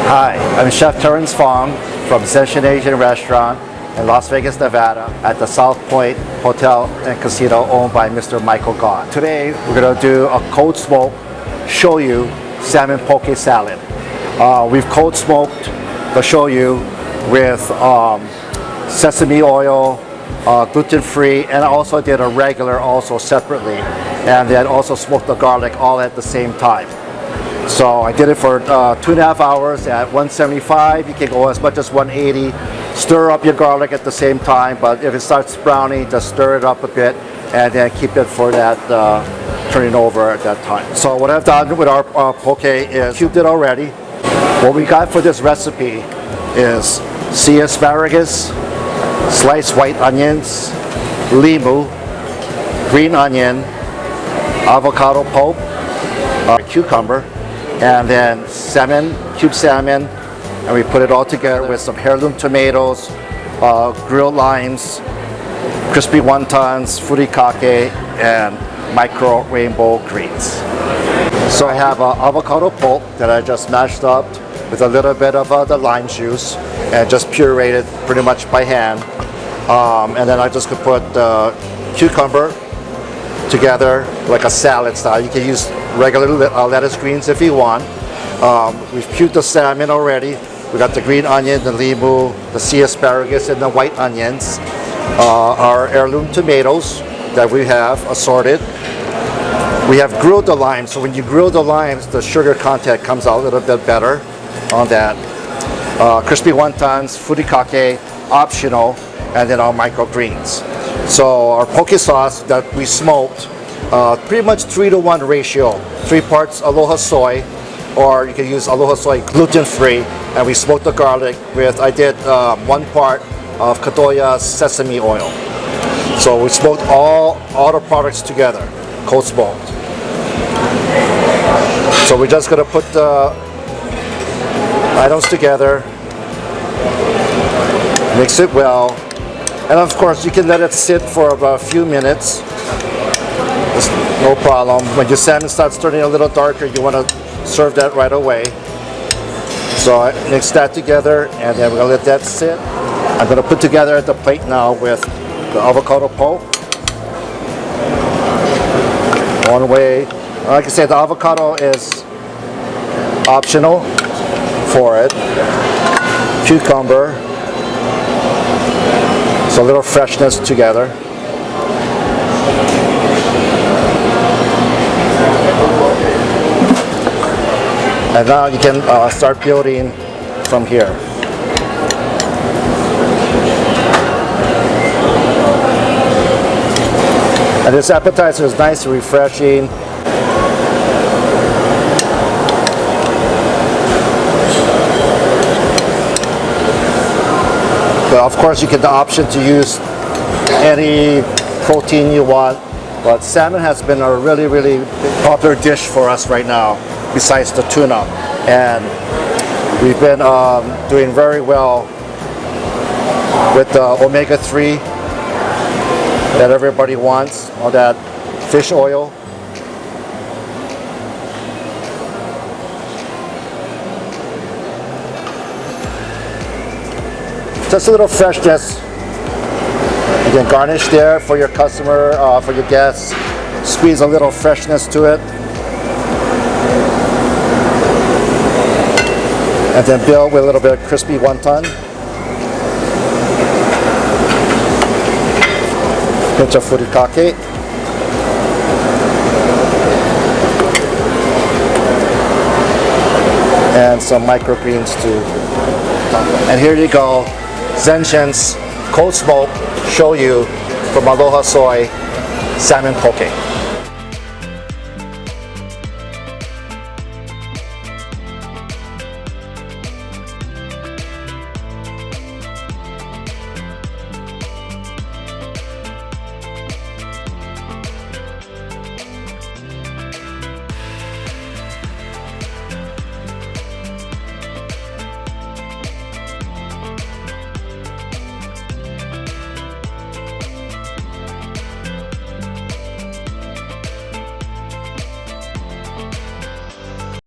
Hi, I'm Chef Terrence Fong from Zenshin Asian Restaurant in Las Vegas, Nevada at the South Point Hotel and Casino owned by Mr. Michael Gahn. Today we're going to do a cold smoke shoyu salmon poke salad. We've cold smoked the shoyu with sesame oil, gluten-free, and I also did a regular also separately, and then also smoked the garlic all at the same time. So I did it for 2.5 hours at 175. You can go as much as 180. Stir up your garlic at the same time, but if it starts browning, just stir it up a bit and then keep it for that turning over at that time. So what I've done with our poke is cubed it already. What we got for this recipe is sea asparagus, sliced white onions, limu, green onion, avocado pulp, cucumber, and then salmon, cubed salmon, and we put it all together with some heirloom tomatoes, grilled limes, crispy wontons, furikake, and micro rainbow greens. So I have avocado pulp that I just mashed up with a little bit of the lime juice and just pureed it pretty much by hand. And then I just could put cucumber together like a salad style. You can use regular lettuce greens if you want. We've cubed the salmon already. We got the green onion, the limu, the sea asparagus, and the white onions. Our heirloom tomatoes that we have assorted. We have grilled the limes, so when you grill the limes, the sugar content comes out a little bit better on that. Crispy wontons, furikake, optional, and then our microgreens. So our poke sauce that we smoked, pretty much 3-to-1 ratio. 3 parts Aloha soy, or you can use Aloha soy gluten-free, and we smoked the garlic with, I did 1 part of Kadoya sesame oil. So we smoked all the products together, cold smoked. So we're just gonna put the items together, mix it well, and of course you can let it sit for about a few minutes. It's no problem. When your salmon starts turning a little darker, you want to serve that right away. So I mix that together, and then we're gonna let that sit. I'm gonna put together the plate now with the avocado pulp. One way, like I said, the avocado is optional for it. Cucumber, so a little freshness together. And now you can start building from here. And this appetizer is nice and refreshing. But of course you get the option to use any protein you want. But salmon has been a really popular dish for us right now, besides the tuna. And we've been doing very well with the omega-3 that everybody wants, all that fish oil. Just a little freshness. You can garnish there for your customer, for your guests. Squeeze a little freshness to it. And then build with a little bit of crispy wonton. Pinch of furikake. And some microgreens too. And here you go, Zenshin's cold smoke shoyu from Aloha Soy salmon poke.